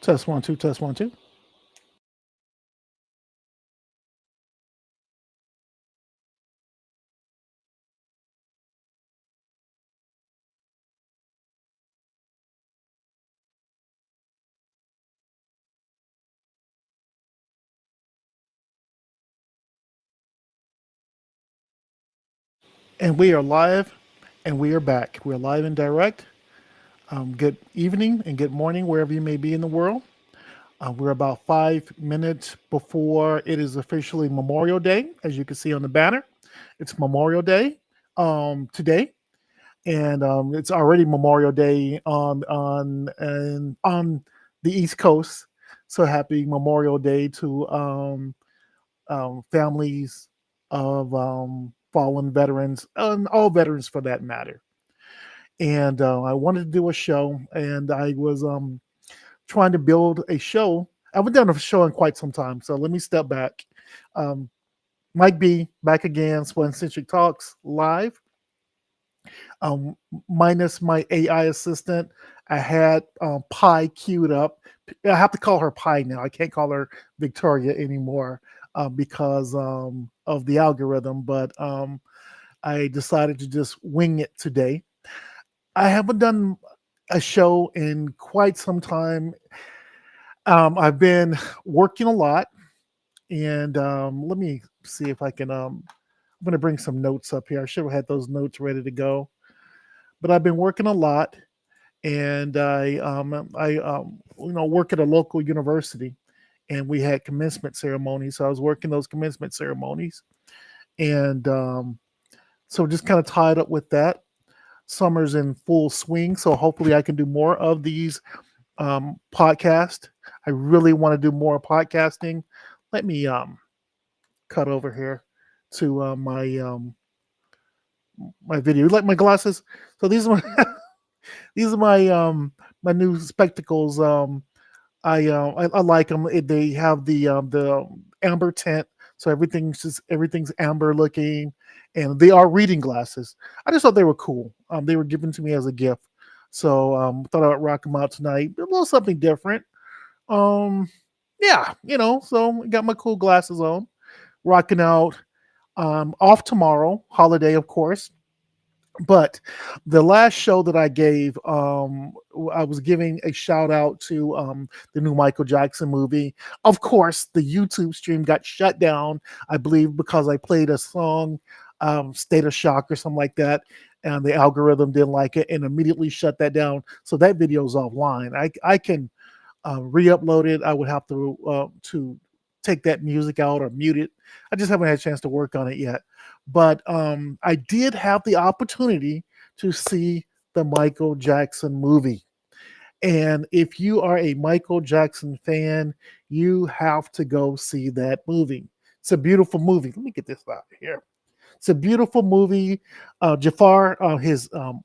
Test one, two, test one, two. And we are live and we are back. We're live and direct. Good evening and good morning, wherever you may be in the world. We're about 5 minutes before it is officially Memorial Day, as you can see on the banner. It's Memorial Day today, and it's already Memorial Day on the East Coast. So happy Memorial Day to families of fallen veterans and all veterans for that matter. And I wanted to do a show, and I was trying to build a show. I haven't done a show in quite some time, so let me step back. Um, Mike B back again, Swancentric Talks live. Um, Minus my AI assistant, I had Pi queued up. I have to call her Pi now. I can't call her Victoria anymore because of the algorithm. But I decided to just wing it today. I haven't done a show in quite some time. I've been working a lot, and let me see if I can. I'm going to bring some notes up here. I should have had those notes ready to go, but I've been working a lot, and I work at a local university, and we had commencement ceremonies. So I was working those commencement ceremonies, and so just kind of tied up with that. Summer's in full swing, so hopefully I can do more of these podcast. I really want to do more podcasting. Let me cut over here to my video. You like my glasses? So these are my these are my new spectacles. I like them. They have the amber tint, so everything's amber looking, and they are reading glasses. I just thought they were cool. They were given to me as a gift, so thought I would rock them out tonight. A little something different. Um, yeah, So got my cool glasses on, rocking out. Off tomorrow, holiday, of course. But the last show that I gave, I was giving a shout out to the new Michael Jackson movie. Of course, the YouTube stream got shut down, I believe, because I played a song, State of Shock or something like that. And the algorithm didn't like it and immediately shut that down. So that video is offline. I can re-upload it. I would have to take that music out or mute it. I just haven't had a chance to work on it yet. But I did have the opportunity to see the Michael Jackson movie. And if you are a Michael Jackson fan, you have to go see that movie. It's a beautiful movie. Let me get this out of here. It's a beautiful movie. Jafar, his nephew,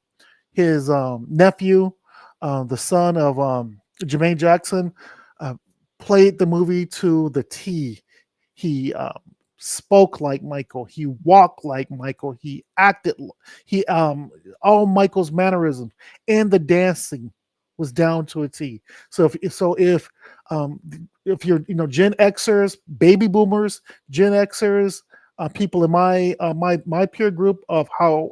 the son of Jermaine Jackson, uh, played the movie to the T. He spoke like Michael. He walked like Michael. He acted. He all Michael's mannerisms and the dancing was down to a T. So if you're Gen Xers, baby boomers, Gen Xers, people in my peer group of how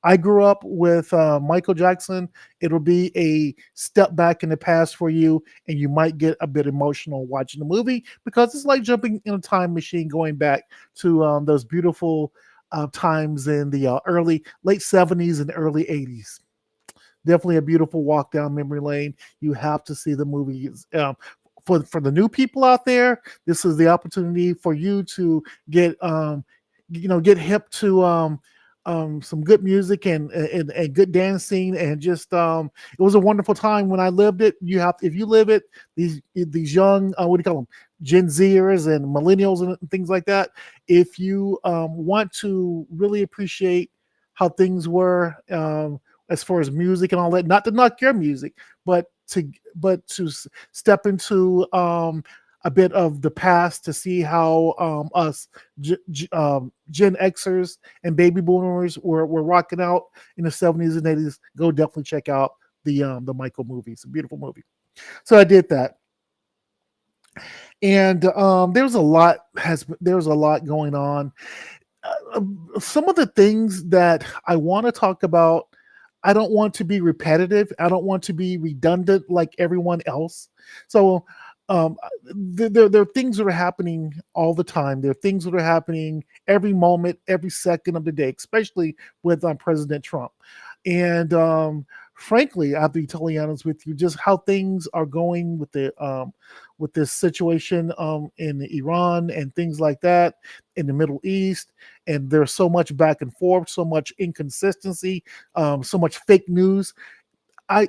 I grew up with Michael Jackson, it'll be a step back in the past for you, and you might get a bit emotional watching the movie because it's like jumping in a time machine, going back to those beautiful times in the late '70s and early '80s. Definitely a beautiful walk down memory lane. You have to see the movie. For the new people out there, this is the opportunity for you to get hip to some good music and good dancing, and just it was a wonderful time when I lived it. If you live it, these young what do you call them, Gen Zers and millennials and things like that. If you want to really appreciate how things were as far as music and all that, not to knock your music, but to step into a bit of the past to see how us Gen Xers and baby boomers were rocking out in the '70s and '80s. Go definitely check out the Michael movie. It's a beautiful movie. So I did that. And there's a lot going on. Some of the things that I want to talk about, I don't want to be repetitive. I don't want to be redundant like everyone else. So um, there are things that are happening all the time. There are things that are happening every moment, every second of the day, especially with President Trump. And frankly, I have to be totally honest with you, just how things are going with this situation in Iran and things like that in the Middle East, and there's so much back and forth, so much inconsistency, so much fake news. I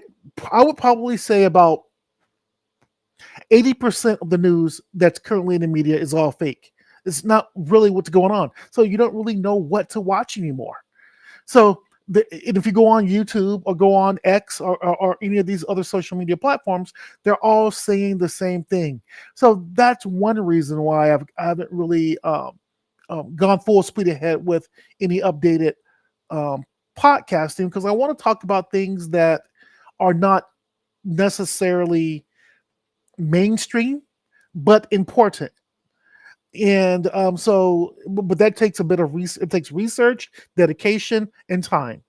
I would probably say about 80% of the news that's currently in the media is all fake. It's not really what's going on. So you don't really know what to watch anymore. So and if you go on YouTube or go on X or any of these other social media platforms, they're all saying the same thing. So that's one reason why I haven't really gone full speed ahead with any updated um, podcasting, because I want to talk about things that are not necessarily mainstream, but important. And but that takes a bit of it takes research, dedication, and time.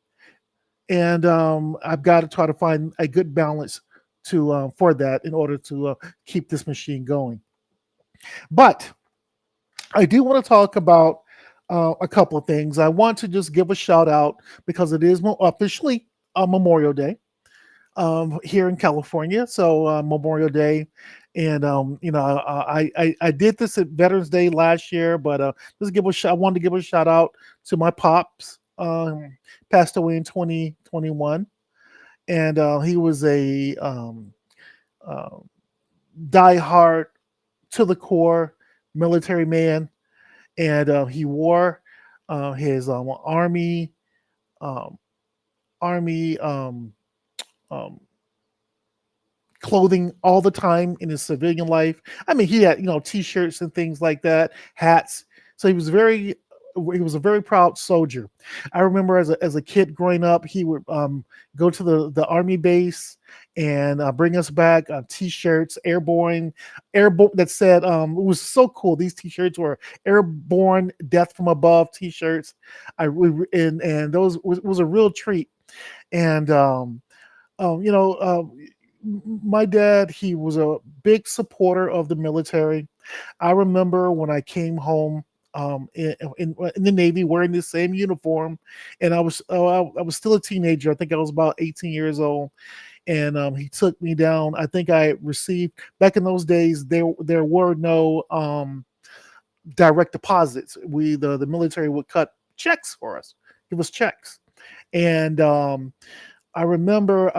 And I've got to try to find a good balance to for that in order to keep this machine going. But I do want to talk about a couple of things. I want to just give a shout out because it is officially Memorial Day here in California. So Memorial Day, and I did this at Veterans Day last year, but I wanted to give a shout out to my pops. Passed away in 2021, and he was a uh, diehard to the core military man, and he wore his um, army um, clothing all the time in his civilian life. I mean, he had t-shirts and things like that, hats. So he was a very proud soldier. I remember as a kid growing up, he would go to the army base and bring us back t-shirts, airborne that said it was so cool. These t-shirts were airborne, death from above t-shirts. And those was a real treat. And you know, my dad, he was a big supporter of the military. I remember when I came home in the Navy wearing the same uniform, and I was still a teenager. I think I was about 18 years old, and he took me down. I think I received back in those days there were no direct deposits. The military would cut checks for us, give us checks, and I remember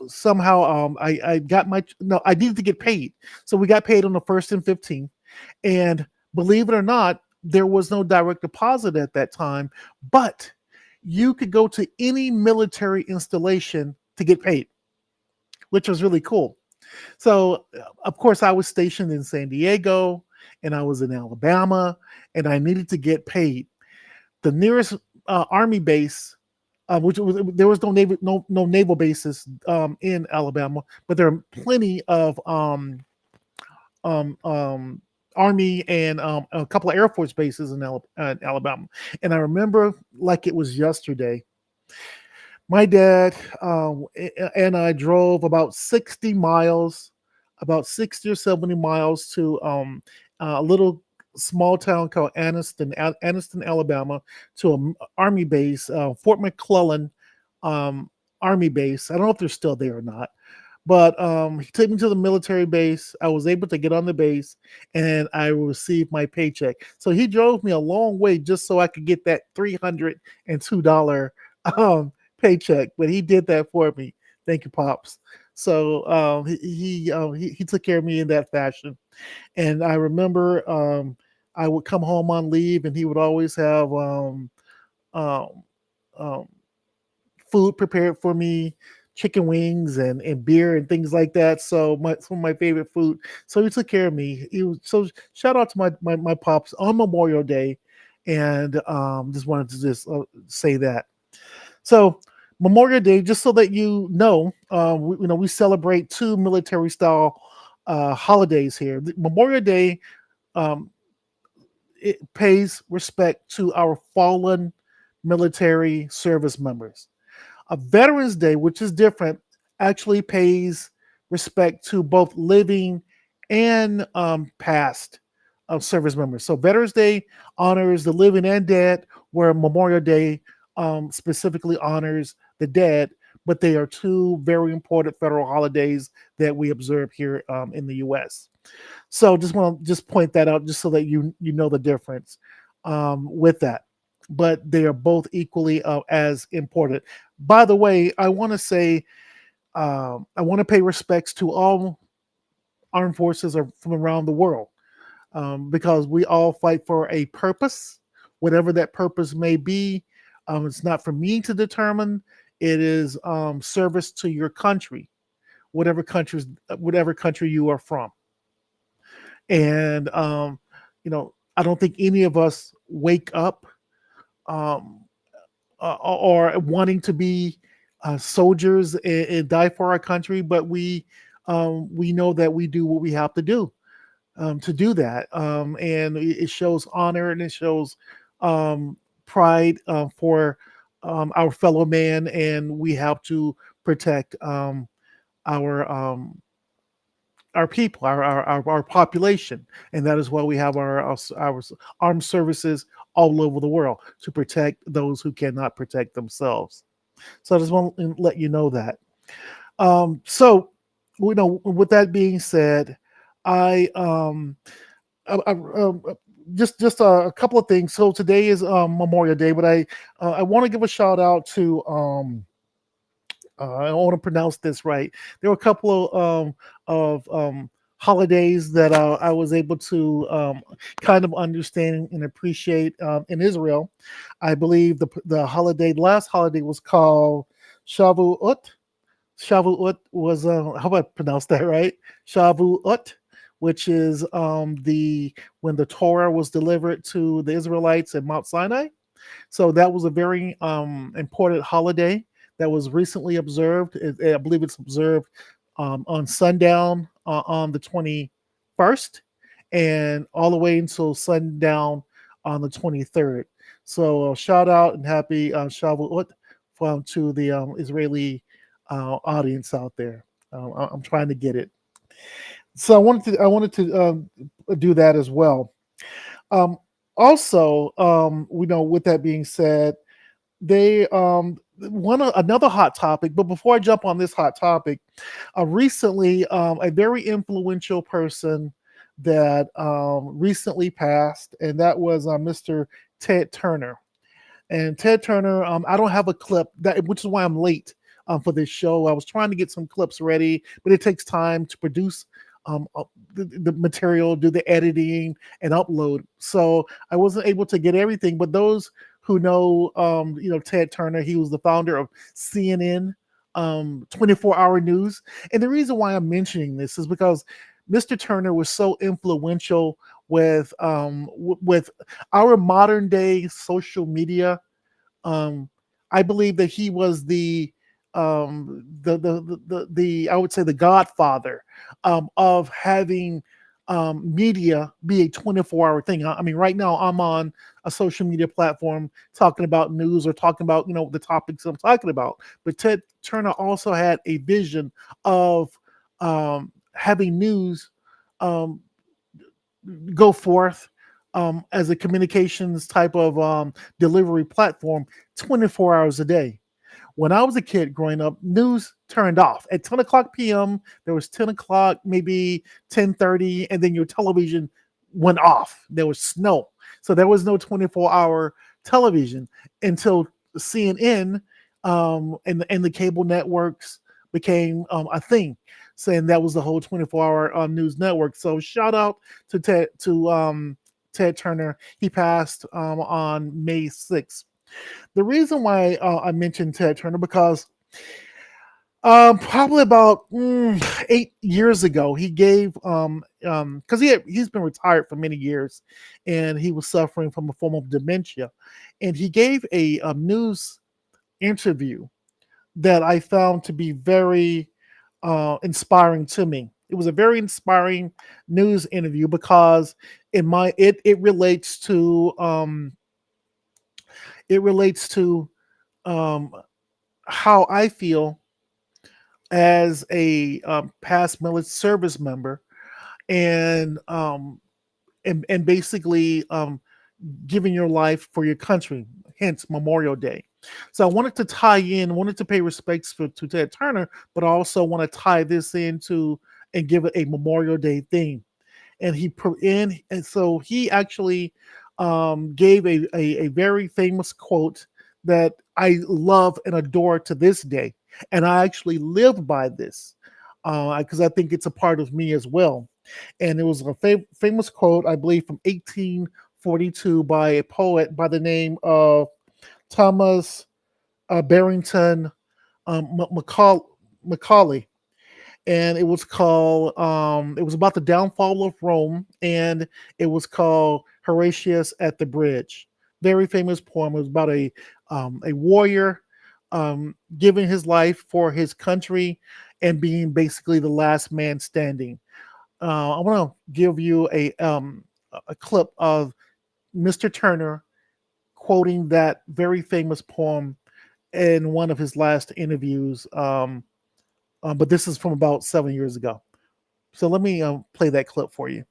somehow I got my no, I needed to get paid. So we got paid on the 1st and 15th. And believe it or not, there was no direct deposit at that time, but you could go to any military installation to get paid, which was really cool. So, of course, I was stationed in San Diego and I was in Alabama and I needed to get paid. The nearest army base, which was there was no naval bases in Alabama, but there are plenty of um, um, Army and a couple of Air Force bases in Alabama. And I remember like it was yesterday. My dad and I drove about 60 or 70 miles to a little small town called Anniston, Alabama, to an army base, Fort McClellan Army base. I don't know if they're still there or not, but he took me to the military base. I was able to get on the base and I received my paycheck. So he drove me a long way just so I could get that $302 um, paycheck. But he did that for me. Thank you, Pops. So he took care of me in that fashion. And I remember I would come home on leave and he would always have um, um, food prepared for me, chicken wings and beer and things like that. So some of my favorite food. So he took care of me. So shout out to my pops on Memorial Day, and just wanted to just say that. So Memorial Day, just so that you know, we celebrate two military style holidays here. Memorial Day, um, it pays respect to our fallen military service members. A Veterans Day, which is different, actually pays respect to both living and past service members. So Veterans Day honors the living and dead, where Memorial Day specifically honors the dead. But they are two very important federal holidays that we observe here in the U.S. So just want to just point that out, just so that you know the difference with that. But they are both equally as important. By the way, I want to say I want to pay respects to all armed forces from around the world, because we all fight for a purpose, whatever that purpose may be. It's not for me to determine. It is service to your country, whatever country you are from. And I don't think any of us wake up um, or wanting to be soldiers and die for our country, but we know that we do what we have to do that, and it shows honor and it shows pride for our fellow man, and we have to protect our our people, our population, and that is why we have our armed services all over the world to protect those who cannot protect themselves. So I just want to let you know that. So, with that being said, I just a couple of things. So today is Memorial Day, but I want to give a shout out to I want to pronounce this right. There were a couple of holidays that I was able to kind of understand and appreciate in Israel. I believe the last holiday was called Shavuot. Shavuot was how about I pronounce that right? Shavuot, which is the when the Torah was delivered to the Israelites at Mount Sinai. So that was a very important holiday that was recently observed. I believe it's observed on sundown on the 21st and all the way until sundown on the 23rd. So shout out and happy Shavuot to the Israeli audience out there. I'm trying to get it. So I wanted to do that as well. Um, Also, with that being said, they another hot topic. But before I jump on this hot topic, recently a very influential person that recently passed, and that was Mr. Ted Turner. And Ted Turner, I don't have a clip that, which is why I'm late for this show. I was trying to get some clips ready, but it takes time to produce the material, do the editing, and upload. So I wasn't able to get everything. But those who know, Ted Turner, he was the founder of CNN, 24-hour news. And the reason why I'm mentioning this is because Mr. Turner was so influential with our modern day social media. um, I believe that he was the I would say the godfather of having media be a 24-hour thing. I mean, right now I'm on a social media platform talking about news or talking about the topics I'm talking about. But Ted Turner also had a vision of having news um, go forth as a communications type of delivery platform 24 hours a day. When I was a kid growing up, news turned off at 10 o'clock p.m. There was 10 o'clock, maybe 10:30, and then your television went off. There was snow, so there was no 24-hour television until CNN and the cable networks became a thing. Saying that was the whole 24-hour news network. So shout out to Ted Turner. He passed on May 6th. The reason why I mentioned Ted Turner because probably about 8 years ago, he gave because he's been retired for many years, and he was suffering from a form of dementia, and he gave a news interview that I found to be very inspiring to me. It was a very inspiring news interview because it relates to it relates to um, how I feel as a past military service member, and basically giving your life for your country, hence Memorial Day. So I wanted to tie in, wanted to pay respects to Ted Turner, but I also want to tie this into and give it a Memorial Day theme. And so he actually gave a very famous quote that I love and adore to this day, and I actually live by this because I think it's a part of me as well. And it was a famous quote, I believe, from 1842 by a poet by the name of Thomas Barrington Macaulay, and it was about the downfall of Rome, and it was called Horatius at the Bridge. Very famous poem. It was about a warrior giving his life for his country and being basically the last man standing. I want to give you a clip of Mr. Turner quoting that very famous poem in one of his last interviews. But this is from about 7 years ago. So let me play that clip for you.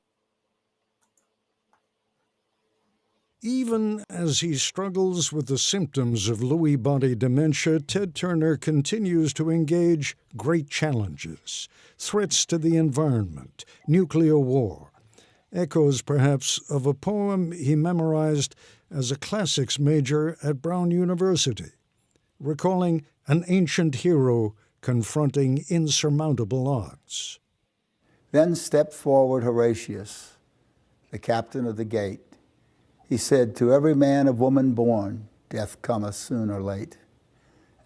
Even as he struggles with the symptoms of Lewy body dementia, Ted Turner continues to engage great challenges, threats to the environment, nuclear war, echoes perhaps of a poem he memorized as a classics major at Brown University, recalling an ancient hero confronting insurmountable odds. Then stepped forward Horatius, the captain of the gate. He said, "To every man of woman born, death cometh soon or late.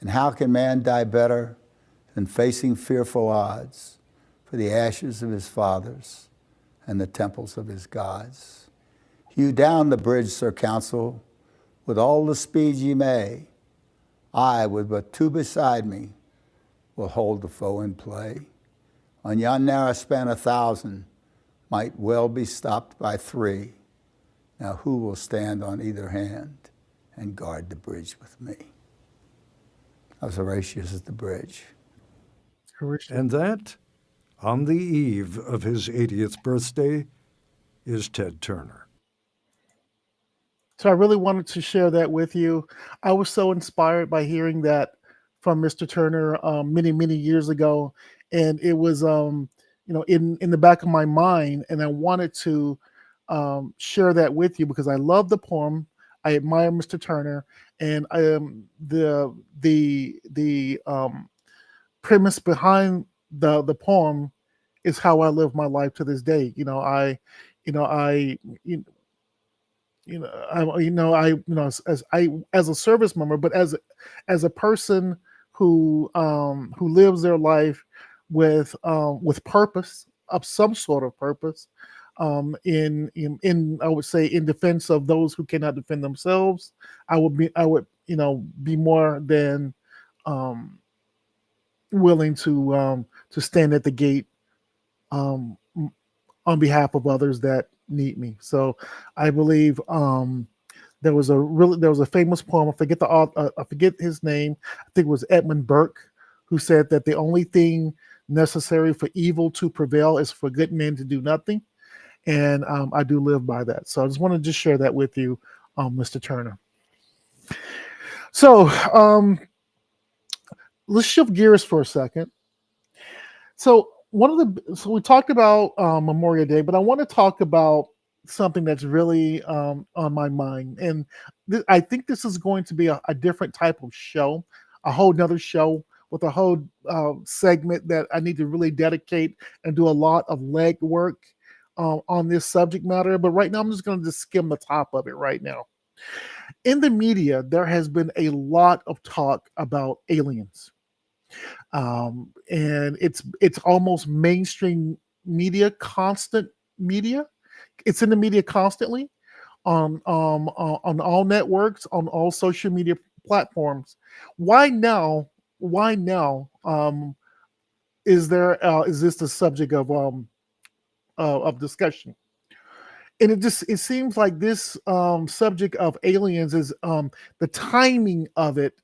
And how can man die better than facing fearful odds for the ashes of his fathers and the temples of his gods? Hew down the bridge, Sir Counsel, with all the speed ye may. I, with but two beside me, will hold the foe in play. On yon narrow span 1,000 might well be stopped by 3. Now who will stand on either hand and guard the bridge with me?" That was Horatius at the bridge. And that, on the eve of his 80th birthday, is Ted Turner. So I really wanted to share that with you. I was so inspired by hearing that from Mr. Turner many years ago, and it was in the back of my mind, and I wanted to share that with you because I love the poem. I admire Mr. Turner, and the premise behind the poem is how I live my life to this day. You know, I as a service member, but as a person who lives their life with purpose of some sort of purpose, in I would say in defense of those who cannot defend themselves. I would be more than um, willing to stand at the gate um, on behalf of others that need me. So I believe there was a famous poem. I forget the author, I forget his name. I think it was Edmund Burke, who said that the only thing necessary for evil to prevail is for good men to do nothing. And I do live by that. So I just want to just share that with you, Mr. Turner. So let's shift gears for a second. So we talked about Memorial Day, but I want to talk about something that's really on my mind, and I think this is going to be a different type of show, a whole nother show with a whole segment that I need to really dedicate and do a lot of leg work on this subject matter. But right now, I'm just going to just skim the top of it right now. In the media, there has been a lot of talk about aliens, and it's almost mainstream media, constant media. It's in the media constantly on all networks, on all social media platforms. Why now? Why now? is this the subject of discussion? And it seems like this subject of aliens is the timing of it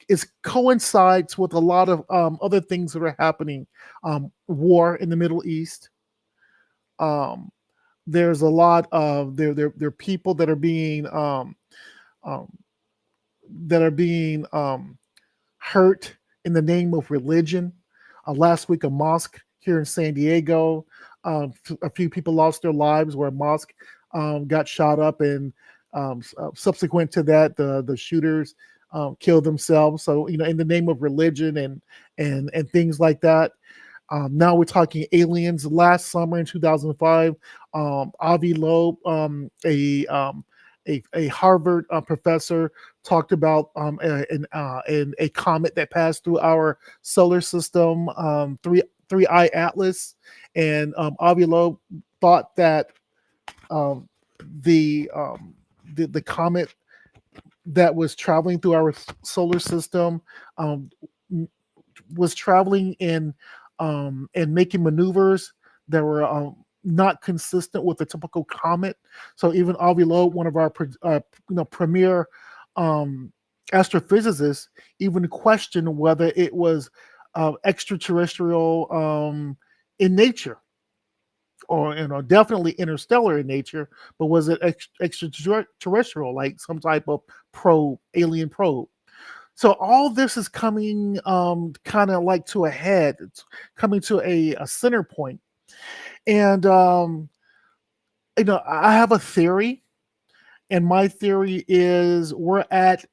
is coincides with a lot of other things that are happening. War in the Middle East. Um, there's a lot of there are people um, that are being hurt in the name of religion. Last week, a mosque here in San Diego, a few people lost their lives where a mosque got shot up, and subsequent to that, the shooters killed themselves. So in the name of religion and things like that. Now we're talking aliens. Last summer in 2005, Avi Loeb, a Harvard professor, talked about a comet that passed through our solar system, three eye atlas, and Avi Loeb thought that um, the, the comet that was traveling through our solar system um, was traveling in and making maneuvers that were not consistent with the typical comet. So even Avi Loeb, one of our premier um, astrophysicists, even questioned whether it was extraterrestrial in nature, or definitely interstellar in nature, but was it extraterrestrial, like some type of probe, alien probe? So all this is coming kind of like to a head. It's coming to a center point. And I have a theory, and my theory is we're at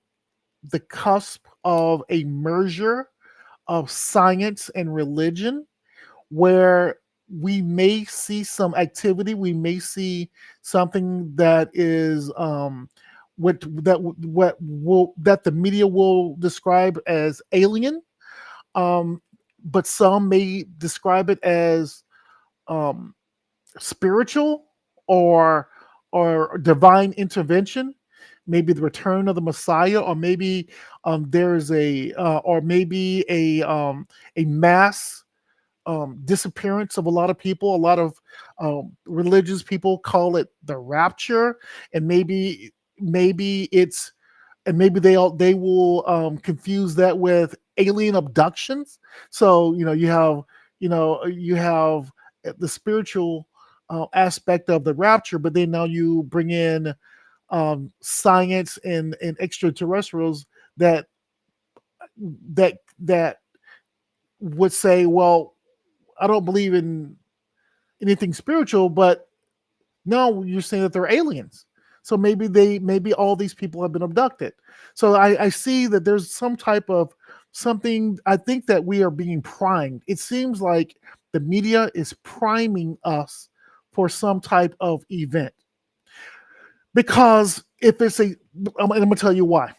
the cusp of a merger of science and religion, where we may see some activity. We may see something that is that the media will describe as alien, um, but some may describe it as um, spiritual, or divine intervention, maybe the return of the Messiah, or maybe there's a mass disappearance of a lot of people. A lot of religious people call it the rapture, and maybe it's and maybe they will confuse that with alien abductions. So you have the spiritual aspect of the rapture, but then now you bring in science and extraterrestrials that would say, well, I don't believe in anything spiritual, but no, you're saying that they're aliens. So maybe all these people have been abducted. So I see that there's some type of something. I think that we are being primed. It seems like the media is priming us for some type of event. Because if it's I'm going to tell you why.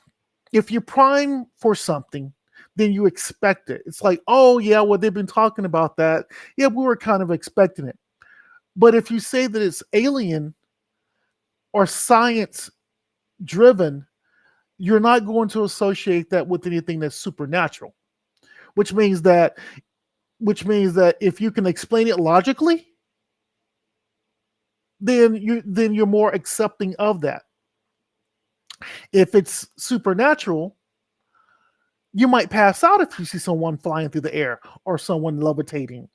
If you prime for something, then you expect it. It's like, oh yeah, well, they've been talking about that. Yeah, we were kind of expecting it. But if you say that it's alien or science driven, you're not going to associate that with anything that's supernatural. Which means that if you can explain it logically, then you're more accepting of that. If it's supernatural, you might pass out if you see someone flying through the air or someone levitating,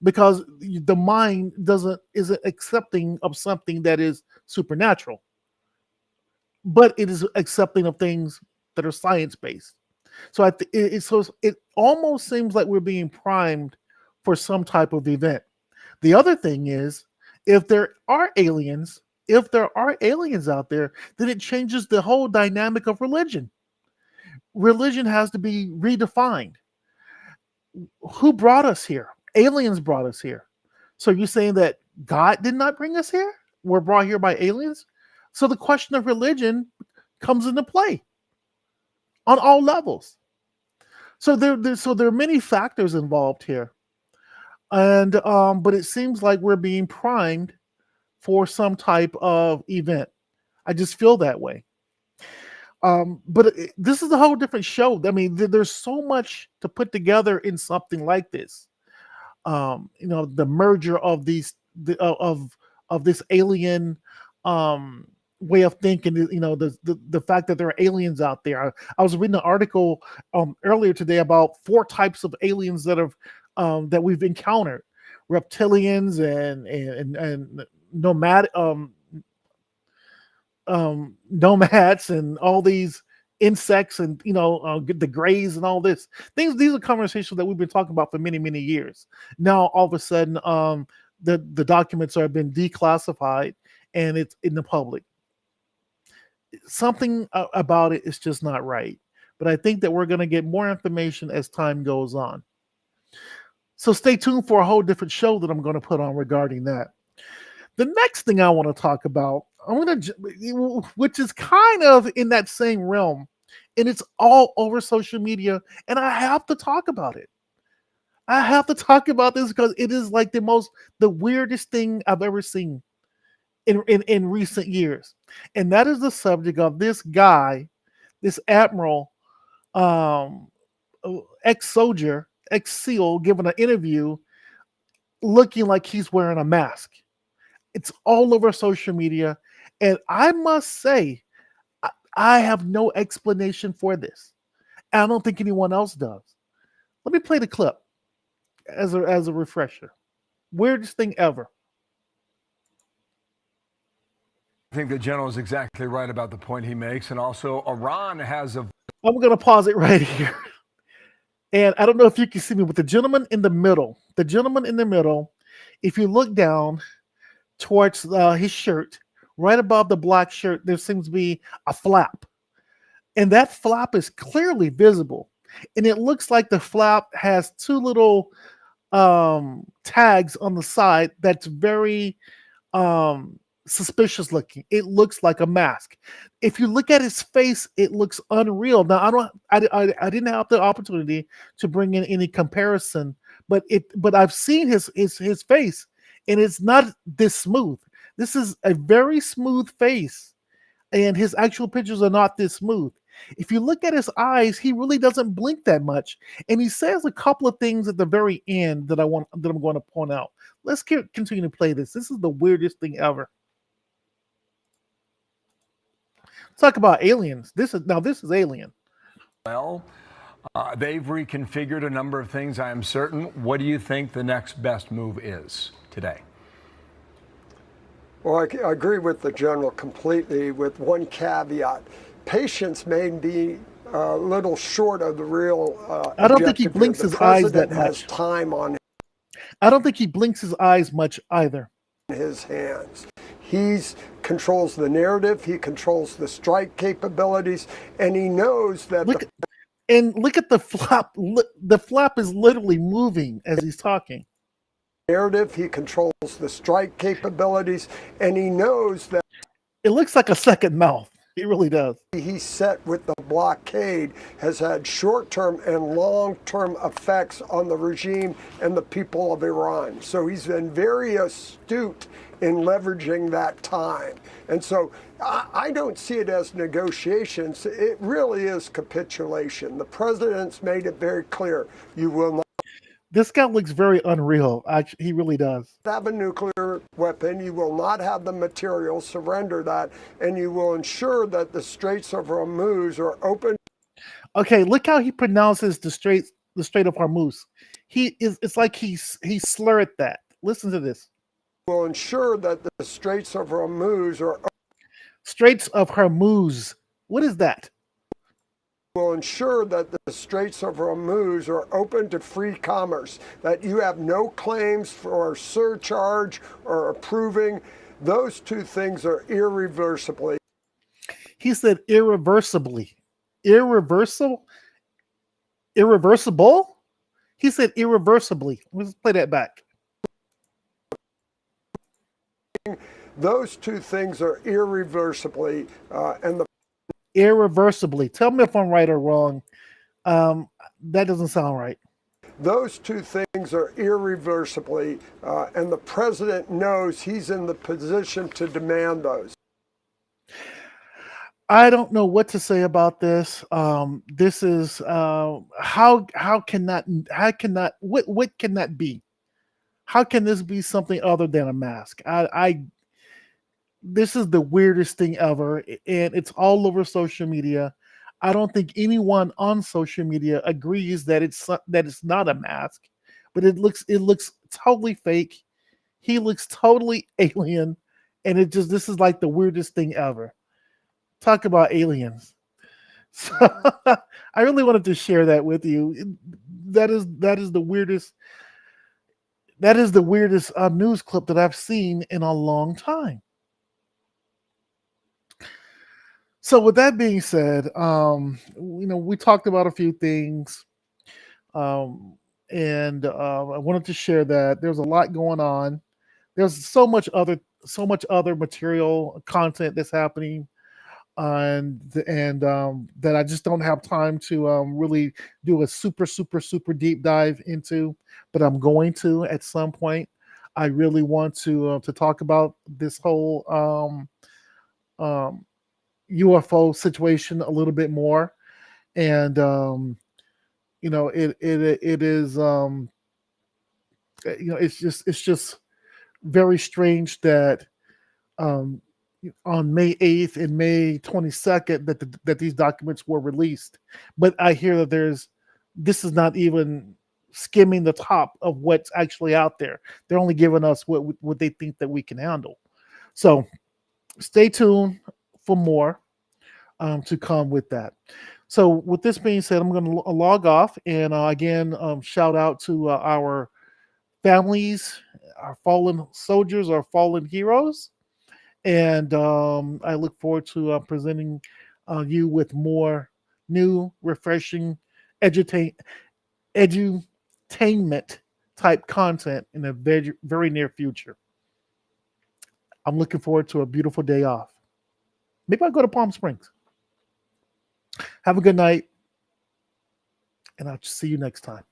because the mind isn't accepting of something that is supernatural, but it is accepting of things that are science based. So it almost seems like we're being primed for some type of event. The other thing is, if there are aliens, out there, then it changes the whole dynamic of religion. Religion has to be redefined. Who brought us here? Aliens brought us here. So you're saying that God did not bring us here? We're brought here by aliens? So the question of religion comes into play on all levels. So there are many factors involved here. And but it seems like we're being primed for some type of event. I just feel that way. This is a whole different show. I mean, there's so much to put together in something like this. The merger of of this alien way of thinking. The fact that there are aliens out there. I was reading an article earlier today about 4 types of aliens that we've encountered: reptilians and nomad nomads and all these insects and the grays and all this things. These are conversations that we've been talking about for many years. Now all of a sudden the documents are been declassified and it's in the public. Something about it is just not right, but I think that we're going to get more information as time goes on. So stay tuned for a whole different show that I'm going to put on regarding that. The next thing I want to talk about, which is kind of in that same realm, and it's all over social media, and I have to talk about it. I have to talk about this because it is like the weirdest thing I've ever seen in recent years, and that is the subject of this guy, this admiral, ex-soldier, ex-SEAL, giving an interview, looking like he's wearing a mask. It's all over social media. And I must say, I have no explanation for this. I don't think anyone else does. Let me play the clip as a refresher. Weirdest thing ever. I think the general is exactly right about the point he makes. And also, Iran has a... I'm going to pause it right here. And I don't know if you can see me, but the gentleman in the middle, if you look down towards his shirt, right above the black shirt, there seems to be a flap. And that flap is clearly visible. And it looks like the flap has 2 little tags on the side that's very suspicious looking. It looks like a mask. If you look at his face, it looks unreal. Now I didn't have the opportunity to bring in any comparison, but I've seen his face, and it's not this smooth. This is a very smooth face, and his actual pictures are not this smooth. If you look at his eyes, he really doesn't blink that much, and he says a couple of things at the very end that I'm going to point out. Let's continue to play this. This is the weirdest thing ever. Talk about aliens. This is alien. Well, they've reconfigured a number of things, I am certain. What do you think the next best move is today? Well, I agree with the general completely, with one caveat. Patience may be a little short of the real I don't think he blinks his eyes that much. Has time on I don't think he blinks his eyes much either. His hands. He controls the narrative, he controls the strike capabilities, and he knows that look at the flap. The flap is literally moving as he's talking. Narrative, he controls the strike capabilities, and he knows that it looks like a second mouth. It really does. He's set with the blockade has had short-term and long-term effects on the regime and the people of Iran. So he's been very astute in leveraging that time. And so I don't see it as negotiations. It really is capitulation. The president's made it very clear, you will not. This guy looks very unreal. He really does. Have a nuclear weapon. You will not have the material. Surrender that, and you will ensure that the Straits of Hormuz are open. Okay, look how he pronounces the Strait of Hormuz. It's like he slurred that. Listen to this. Will ensure that the Straits of Hormuz are. Straits of Hormuz. What is that? Will ensure that the Straits of Hormuz are open to free commerce, that you have no claims for surcharge or approving. Those 2 things are irreversibly. He said irreversibly. Irreversible? Irreversible? He said irreversibly. Let's play that back. Those 2 things are irreversibly, and the irreversibly. Tell me if I'm right or wrong. That doesn't sound right. Those 2 things are irreversibly, and the president knows he's in the position to demand those. I don't know what to say about this. This is how can that what can that be? How can this be something other than a mask? I This is the weirdest thing ever, and it's all over social media. I don't think anyone on social media agrees that it's not a mask, but it looks totally fake. He looks totally alien, and this is like the weirdest thing ever. Talk about aliens. So I really wanted to share that with you. That is the weirdest news clip that I've seen in a long time. So with that being said, we talked about a few things, um, and I wanted to share that there's a lot going on. There's so much other material content that's happening, and that I just don't have time to really do a super super super deep dive into. But I'm going to at some point. I really want to talk about this whole um, UFO situation a little bit more, and it is it's just very strange that um, on May 8th and May 22nd that these documents were released, but I hear that this is not even skimming the top of what's actually out there. They're only giving us what they think that we can handle. So stay tuned for more to come with that. So, with this being said, I'm going to log off and again shout out to our families, our fallen soldiers, our fallen heroes, and I look forward to presenting you with more new, refreshing, eduta- edutainment type content in the very, very near future. I'm looking forward to a beautiful day off. Maybe I'll go to Palm Springs. Have a good night, and I'll see you next time.